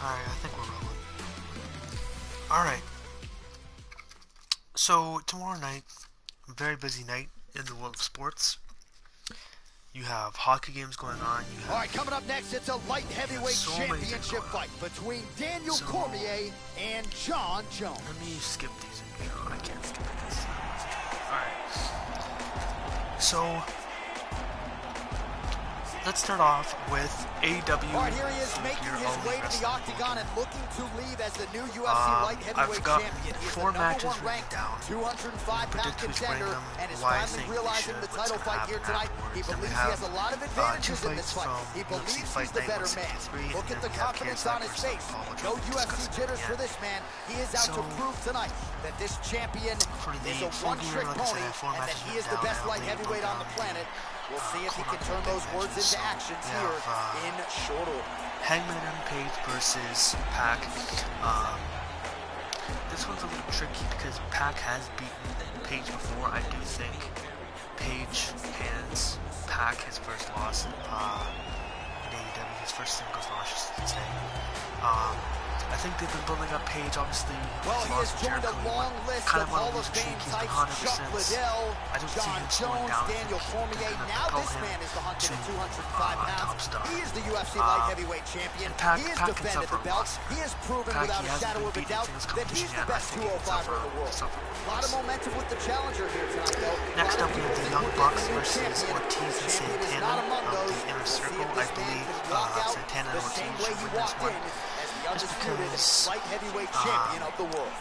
Alright, I think we're rolling. Alright. So, tomorrow night, a very busy night in the world of sports. You have hockey games going on. All right, coming up next, it's a light heavyweight championship fight between Daniel Cormier and Jon Jones. Let me skip these. I can't skip this. Alright. So, let's start off with AEW. All right, here he is making his way to the octagon and looking to leave as the new UFC light heavyweight champion. He is the number one ranked 205-pound contender and is finally realizing the title fight here tonight. He believes he has a lot of advantages in this fight. He believes he's the better man. Look at the confidence on his face. No UFC jitters for this man. He is out to prove tonight that this champion is a one-trick pony and that he is the best light heavyweight on the planet. We'll see if he can turn those words into actions here in short order. Hangman Adam Page versus Pac. This one's a little tricky because Pac has beaten Page before. I do think Page hands Pac his first loss in AEW, his first singles loss, I should say. I think they've been building up Page, obviously. Well, he has joined a long list of Hall of Fame types. Chuck Liddell, Jon Jones, Daniel Cormier. Now this man is the hunted at 205 pounds. He is the UFC light heavyweight champion. He has defended the belt. He has proven without a shadow of a doubt that he's the best 205er in the world. A lot of momentum with the challenger here tonight, though. Next up, we have the Young Bucks versus Ortiz and Santana of the Inner Circle. I believe Santana and Ortiz should win this one. Just because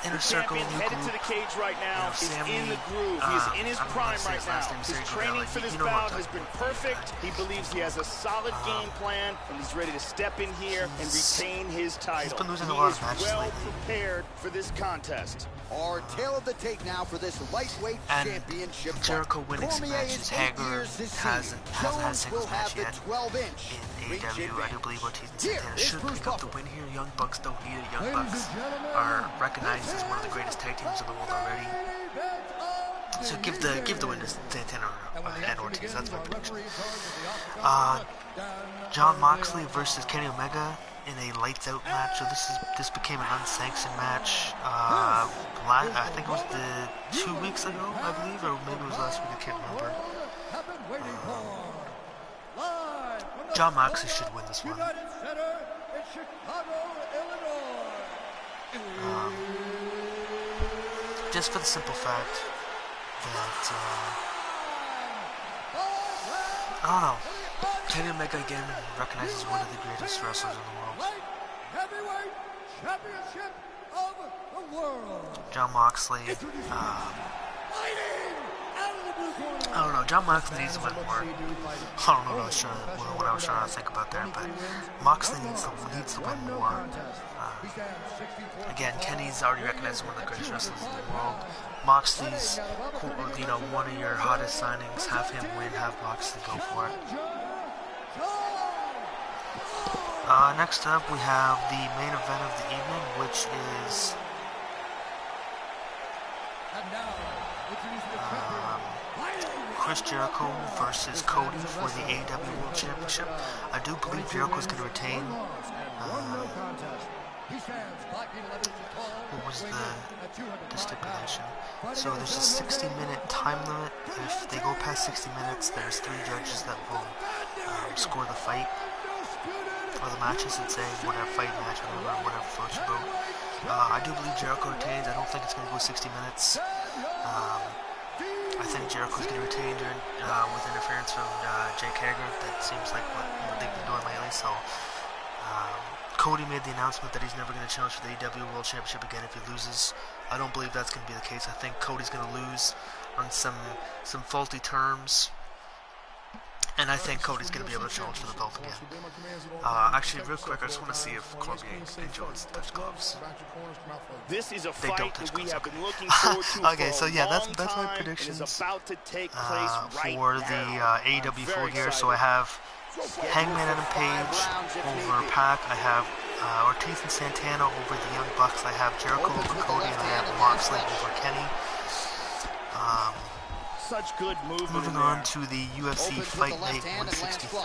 Inner Circle, new headed to the cage right now, is in the groove. He is in his prime right now. His training for this bout has been perfect. He believes he has a solid game plan, and he's ready to step in here and retain his title. He's been losing a lot of matches lately. Prepared for this contest. Our tail of the tape now for this lightweight championship. Jericho winning some matches. Hager hasn't had a singles match yet in AEW. I do believe Ortiz and Santana should pick up the win here. Young Bucks don't need it. Young Bucks are recognized as one of the greatest tag teams in the world already. So give the win to Santana and Ortiz. That's my prediction. Jon Moxley versus Kenny Omega in a lights out match. So this became an unsanctioned match. I think it was 2 weeks ago, I believe, or maybe it was last week. I can't remember. Jon Moxley should win this one. Just for the simple fact that I don't know. Kenny Omega again recognized as one of the greatest wrestlers in the world. Heavyweight Championship of the world. Jon Moxley. I don't know. Jon Moxley needs to win more. I don't know what I was trying to think about there, but Moxley needs to win more. Again, Kenny's already recognized as one of the greatest wrestlers in the world. Moxley's, one of your hottest signings. Have him win. Have Moxley go for it. Next up, we have the main event of the evening, which is Chris Jericho versus Cody for the AEW World Championship. I do believe Jericho's going to retain. What was the stipulation? So there's a 60-minute time limit. If they go past 60 minutes, there's 3 judges that will score the fight. Or the matches, and say whatever fight match, whatever floats your boat. I do believe Jericho retains. I don't think it's going to go 60 minutes. I think Jericho's going to retain with interference from Jake Hager. That seems like what they've been doing lately. So Cody made the announcement that he's never going to challenge for the AEW World Championship again if he loses. I don't believe that's going to be the case. I think Cody's going to lose on some faulty terms. And I think Cody's going to be able to challenge for the belt again. Actually, real quick, I just want to see if Cormier and Jones touch gloves. This is a they fight don't touch that we gloves. have been looking forward to okay, so yeah, that's my predictions about to take place for the AEW full year. So I have Hangman Adam Page over Pac. I have Ortiz and Santana over the Young Bucks. I have Jericho over Cody, and I have Moxley over Kenny. Such good movement. Moving on to the UFC Fight Night 163.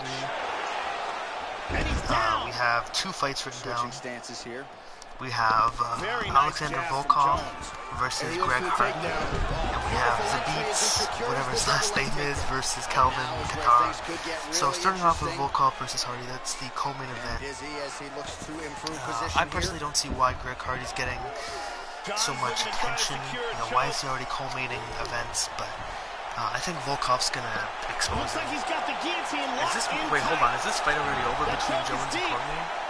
We have 2 fights written down. Stances here. We have Alexander Volkov versus Greg Hardy. And we have Zabits, whatever his last name is, versus Kelvin Kattar. So starting off with Volkov versus Hardy, that's the co-main event. I personally don't see why Greg Hardy's getting so much attention. You know, why is he already co-maining events? But I think Volkov's gonna expose him. Is this, wait, hold on, is this fight already over between Jones and Cormier?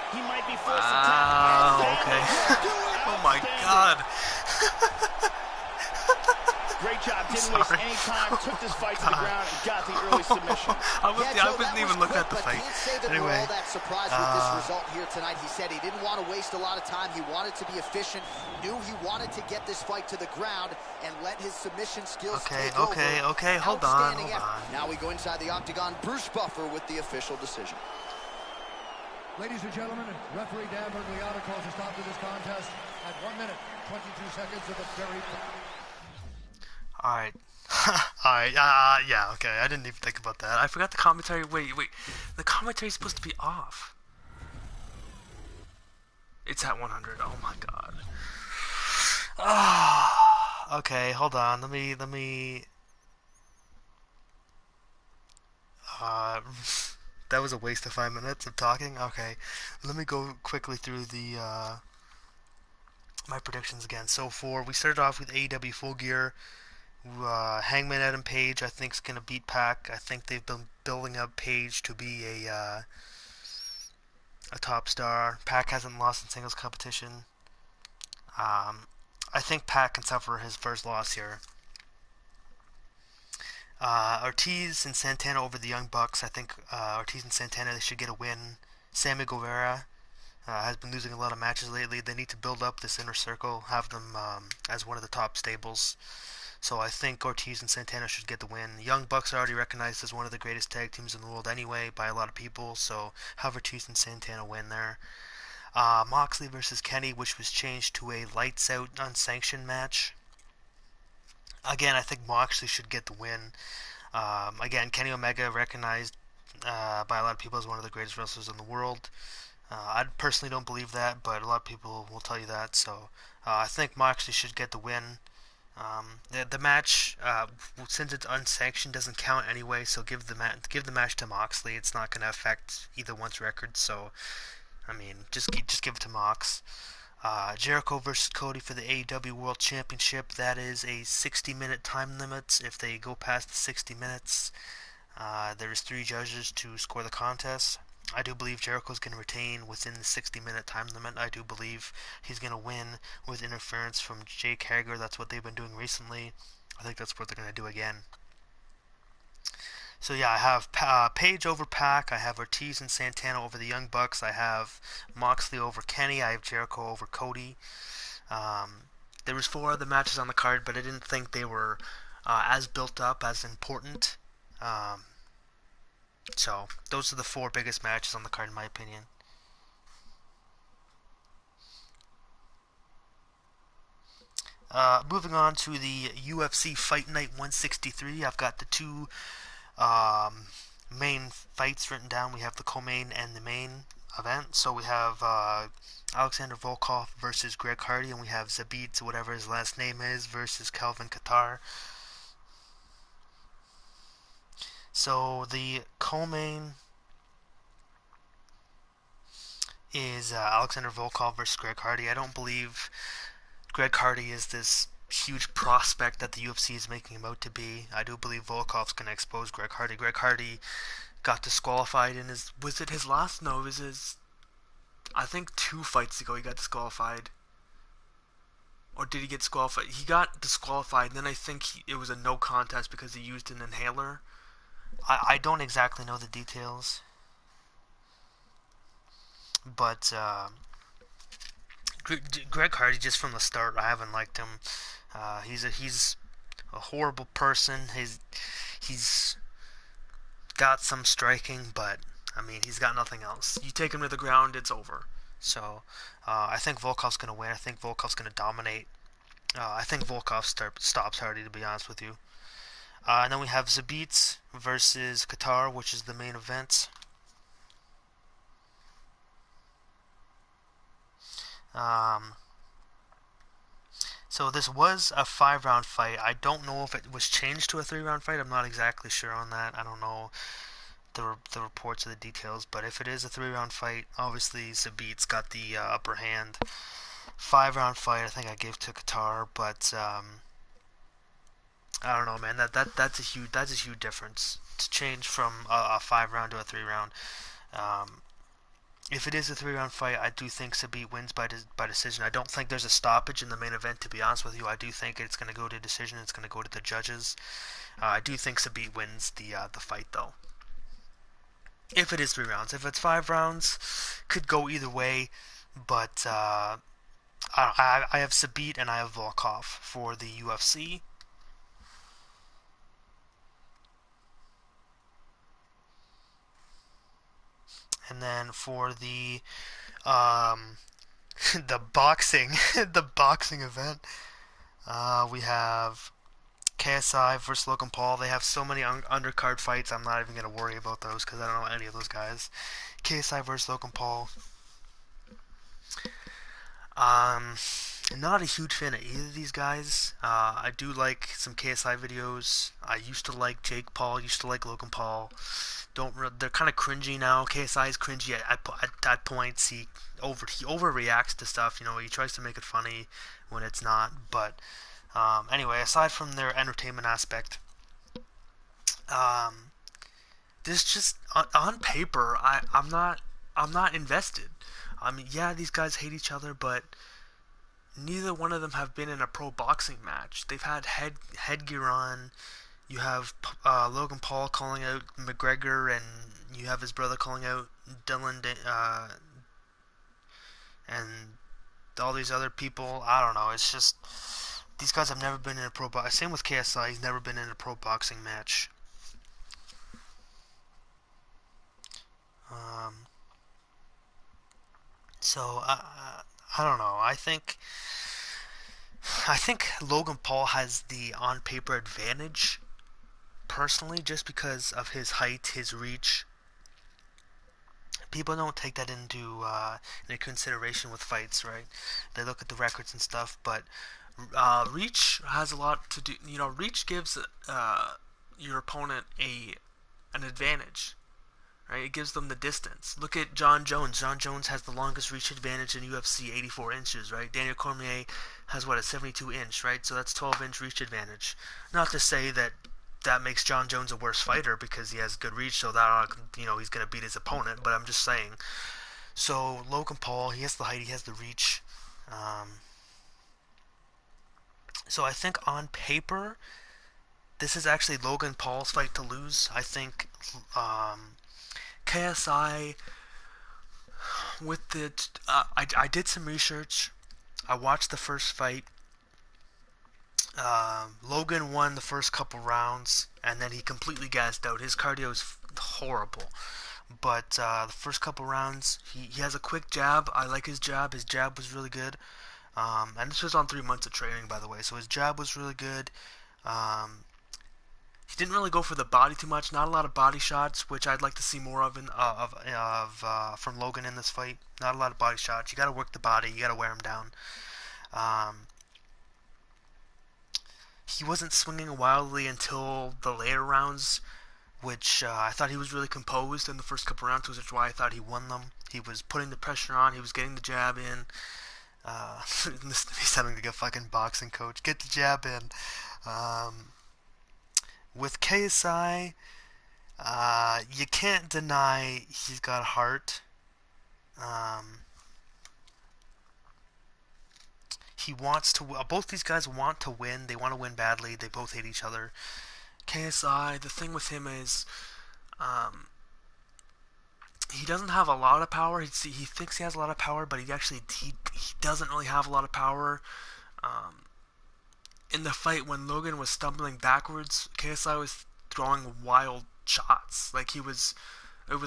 He might be forced to tap. Okay. Oh my god. Great job, didn't waste any time, took this fight to the ground and got the early submission. I wasn't even looking at the fight. Anyway, all that surprised with this result here tonight. He said he didn't want to waste a lot of time. He wanted to be efficient, knew he wanted to get this fight to the ground and let his submission skills take over. Okay, hold on. Now we go inside the octagon. Bruce Buffer with the official decision. Ladies and gentlemen, referee Dan Bergliano calls a stop to this contest at 1 minute, 22 seconds of a very... Alright. Alright, yeah, okay. I didn't even think about that. I forgot the commentary. Wait. The commentary is supposed to be off. It's at 100. Oh my god. Okay, hold on. Let me... That was a waste of 5 minutes of talking. Okay, let me go quickly through the my predictions again. So we started off with AEW Full Gear. Hangman Adam Page, I think, is gonna beat Pac. I think they've been building up Page to be a top star. Pac hasn't lost in singles competition. I think Pac can suffer his first loss here. Ortiz and Santana over the Young Bucks. I think Ortiz and Santana, they should get a win. Sammy Guevara has been losing a lot of matches lately. They need to build up this inner circle, have them as one of the top stables. So I think Ortiz and Santana should get the win. The Young Bucks are already recognized as one of the greatest tag teams in the world anyway by a lot of people, so have Ortiz and Santana win there. Moxley versus Kenny, which was changed to a lights out unsanctioned match. Again, I think Moxley should get the win. Again, Kenny Omega recognized by a lot of people as one of the greatest wrestlers in the world. I personally don't believe that, but a lot of people will tell you that. So I think Moxley should get the win. The match, since it's unsanctioned, doesn't count anyway. So give the match to Moxley. It's not going to affect either one's record. So I mean, just give it to Mox. Jericho versus Cody for the AEW World Championship. That is a 60-minute time limit. If they go past the 60 minutes, there's 3 judges to score the contest. I do believe Jericho's going to retain within the 60-minute time limit. I do believe he's going to win with interference from Jake Hager. That's what they've been doing recently. I think that's what they're going to do again. So yeah, I have Page over Pac, I have Ortiz and Santana over the Young Bucks, I have Moxley over Kenny, I have Jericho over Cody. There was 4 other matches on the card, but I didn't think they were as built up, as important. So those are the 4 biggest matches on the card in my opinion. Moving on to the UFC Fight Night 163, I've got the 2 main fights written down. We have the co-main and the main event. So we have Alexander Volkov versus Greg Hardy, and we have Zabit, whatever his last name is, versus Kelvin Kattar. So the co-main is Alexander Volkov versus Greg Hardy. I don't believe Greg Hardy is this huge prospect that the UFC is making him out to be. I do believe Volkov's going to expose Greg Hardy. Greg Hardy got disqualified in his... Was it his last? No, it was his... I think 2 fights ago he got disqualified. Or did he get disqualified? He got disqualified, and then I think it was a no contest because he used an inhaler. I don't exactly know the details. But, Greg Hardy, just from the start, I haven't liked him. He's a horrible person. He's got some striking, but I mean, he's got nothing else. You take him to the ground, it's over. So I think Volkov's gonna win. I think Volkov's gonna dominate. I think Volkov stops Hardy, to be honest with you. And then we have Zabit versus Kattar, which is the main event. So this was a 5-round fight. I don't know if it was changed to a 3-round fight. I'm not exactly sure on that. I don't know the reports or the details, but if it is a 3-round fight, obviously Zabit's got the upper hand. 5-round fight, I think I gave to Qatar, but I don't know, man. That's a huge difference to change from a 5-round to a 3-round. If it is a 3-round fight, I do think Zabit wins by decision. I don't think there's a stoppage in the main event, to be honest with you. I do think it's going to go to decision. It's going to go to the judges. I do think Zabit wins the fight, though. If it is 3 rounds. If it's 5 rounds, could go either way. But I have Zabit and I have Volkov for the UFC. And then for the the boxing event, we have KSI versus Logan Paul. They have so many undercard fights. I'm not even gonna worry about those because I don't know any of those guys. KSI versus Logan Paul. Not a huge fan of either of these guys. I do like some KSI videos. I used to like Jake Paul. Used to like Logan Paul. They're kind of cringy now. KSI is cringy at points. He overreacts to stuff. You know, he tries to make it funny when it's not. But anyway, aside from their entertainment aspect, this just on paper, I'm not invested. I mean, yeah, these guys hate each other, but neither one of them have been in a pro boxing match. They've had headgear on. You have Logan Paul calling out McGregor, and you have his brother calling out Dylan, and all these other people. I don't know. It's just these guys have never been in a pro boxing. Same with KSI. He's never been in a pro boxing match. So I don't know. I think Logan Paul has the on paper advantage. Personally, just because of his height, his reach. People don't take that into consideration with fights, right? They look at the records and stuff, but reach has a lot to do. You know, reach gives your opponent an advantage, right? It gives them the distance. Look at John Jones. John Jones has the longest reach advantage in UFC, 84 inches, right? Daniel Cormier has a 72 inch, right? So that's 12-inch reach advantage. Not to say that makes John Jones a worse fighter because he has good reach, so that he's going to beat his opponent. But I'm just saying. So Logan Paul, he has the height, he has the reach. So I think on paper, this is actually Logan Paul's fight to lose. I think KSI with the I did some research. I watched the first fight. Logan won the first couple rounds, and then he completely gassed out. His cardio is horrible. But the first couple rounds, he has a quick jab. I like his jab. His jab was really good. And this was on 3 months of training, by the way. So his jab was really good. He didn't really go for the body too much. Not a lot of body shots, which I'd like to see more of from Logan in this fight. Not a lot of body shots. You got to work the body. You got to wear him down. He wasn't swinging wildly until the later rounds, which I thought he was really composed in the first couple rounds, which is why I thought he won them. He was putting the pressure on. He was getting the jab in. He's sounding like a fucking boxing coach. Get the jab in. With KSI, you can't deny he's got heart. He wants to. Both these guys want to win. They want to win badly. They both hate each other. KSI, the thing with him is, he doesn't have a lot of power. He thinks he has a lot of power, but he doesn't really have a lot of power. In the fight, when Logan was stumbling backwards, KSI was throwing wild shots. Like it was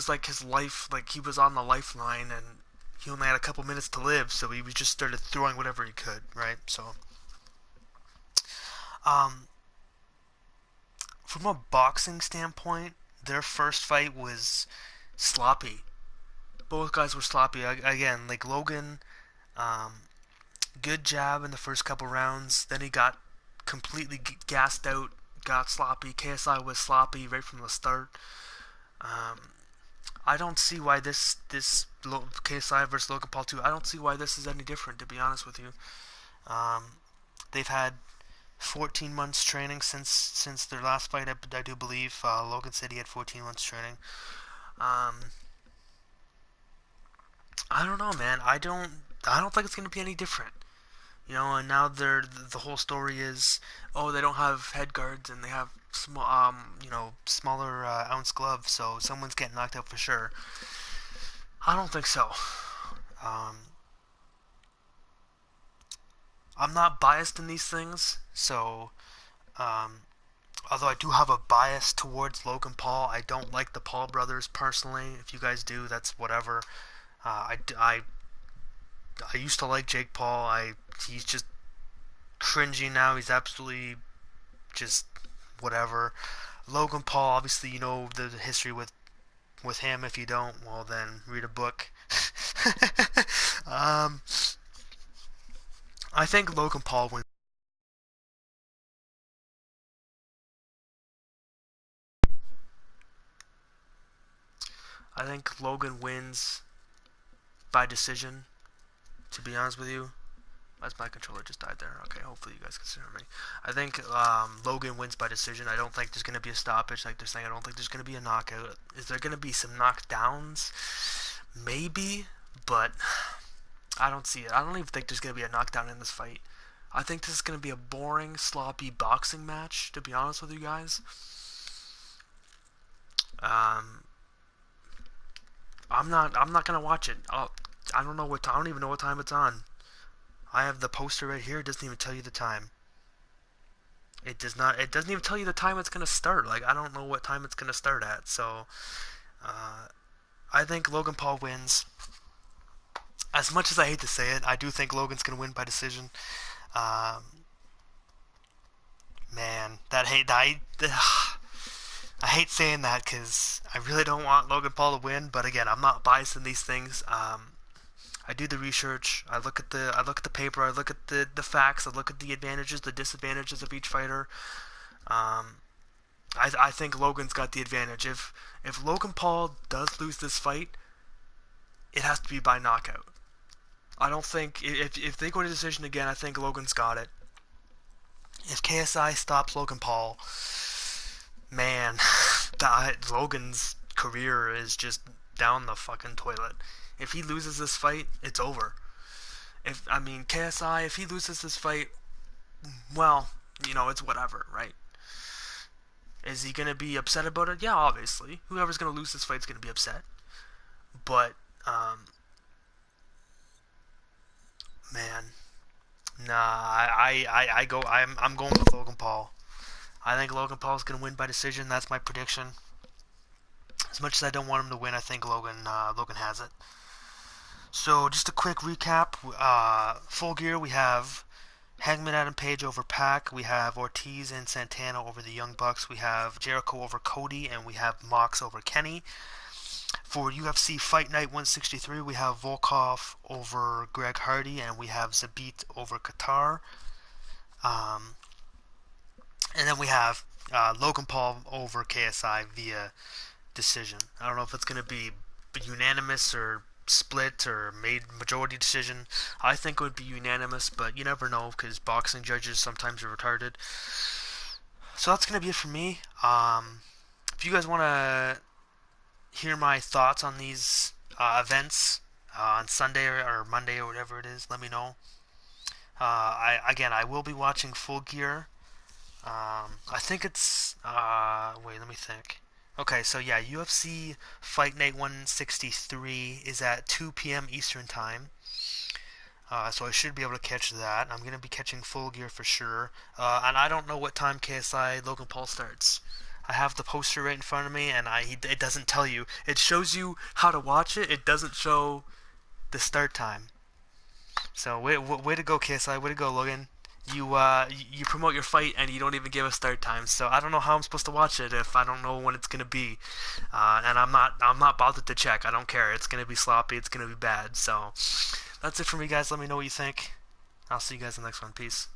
like his life. Like he was on the lifeline, and he only had a couple minutes to live, so he just started throwing whatever he could, right? So, from a boxing standpoint, their first fight was sloppy. Both guys were sloppy. Again, like Logan, Good jab in the first couple rounds. Then he got completely gassed out, got sloppy. KSI was sloppy right from the start. I don't see why this KSI versus Logan Paul 2, I don't see why this is any different, to be honest with you. They've had 14 months training since their last fight, I do believe. Logan said he had 14 months training. I don't know, man. I don't think it's going to be any different. You know, and now the whole story is, oh, they don't have head guards and they have smaller ounce gloves, so someone's getting knocked out for sure. I don't think so. I'm not biased in these things, so although I do have a bias towards Logan Paul, I don't like the Paul brothers personally. If you guys do, that's whatever. I used to like Jake Paul. He's just cringy now. He's absolutely just whatever. Logan Paul, obviously, you know the history with him. If you don't, well, then read a book. I think Logan Paul wins. I think Logan wins by decision, to be honest with you. As my controller just died there. Okay, hopefully you guys can hear me. I think Logan wins by decision. I don't think there's going to be a stoppage like they're saying. I don't think there's going to be a knockout. Is there going to be some knockdowns? Maybe, but I don't see it. I don't even think there's going to be a knockdown in this fight. I think this is going to be a boring, sloppy boxing match, to be honest with you guys. I'm not going to watch it. I don't even know what time it's on. I have the poster right here. It doesn't even tell you the time. It doesn't even tell you the time it's going to start. Like, I don't know what time it's going to start at. So, I think Logan Paul wins. As much as I hate to say it, I do think Logan's going to win by decision. Man, I hate saying that because I really don't want Logan Paul to win. But again, I'm not biased in these things. I do the research. I look at the paper. I look at the facts. I look at the advantages, the disadvantages of each fighter. I think Logan's got the advantage. If Logan Paul does lose this fight, it has to be by knockout. I don't think if they go to decision again, I think Logan's got it. If KSI stops Logan Paul, man, Logan's career is just down the fucking toilet. If he loses this fight, it's over. KSI, if he loses this fight, well, you know, it's whatever, right? Is he gonna be upset about it? Yeah, obviously. Whoever's gonna lose this fight's gonna be upset. But, man, nah, I'm going with Logan Paul. I think Logan Paul's gonna win by decision. That's my prediction. As much as I don't want him to win, I think Logan has it. So, just a quick recap. Full Gear, we have Hangman Adam Page over Pac. We have Ortiz and Santana over the Young Bucks. We have Jericho over Cody. And we have Mox over Kenny. For UFC Fight Night 163, we have Volkov over Greg Hardy. And we have Zabit over Qatar. And then we have Logan Paul over KSI via decision. I don't know if it's going to be unanimous or split or made majority decision. I think it would be unanimous, but you never know because boxing judges sometimes are retarded. So that's going to be it for me. If you guys want to hear my thoughts on these events on Sunday or Monday or whatever it is, let me know. I will be watching Full Gear. I think it's wait, let me think. Okay, so yeah, UFC Fight Night 163 is at 2 p.m. Eastern Time. So I should be able to catch that. I'm going to be catching Full Gear for sure. And I don't know what time KSI Logan Paul starts. I have the poster right in front of me, and it doesn't tell you. It shows you how to watch it. It doesn't show the start time. So way to go, KSI. Way to go, Logan. You promote your fight and you don't even give a start time. So I don't know how I'm supposed to watch it if I don't know when it's gonna be. And I'm not bothered to check. I don't care. It's gonna be sloppy. It's gonna be bad. So That's it for me, guys. Let me know what you think. I'll see you guys in the next one. Peace.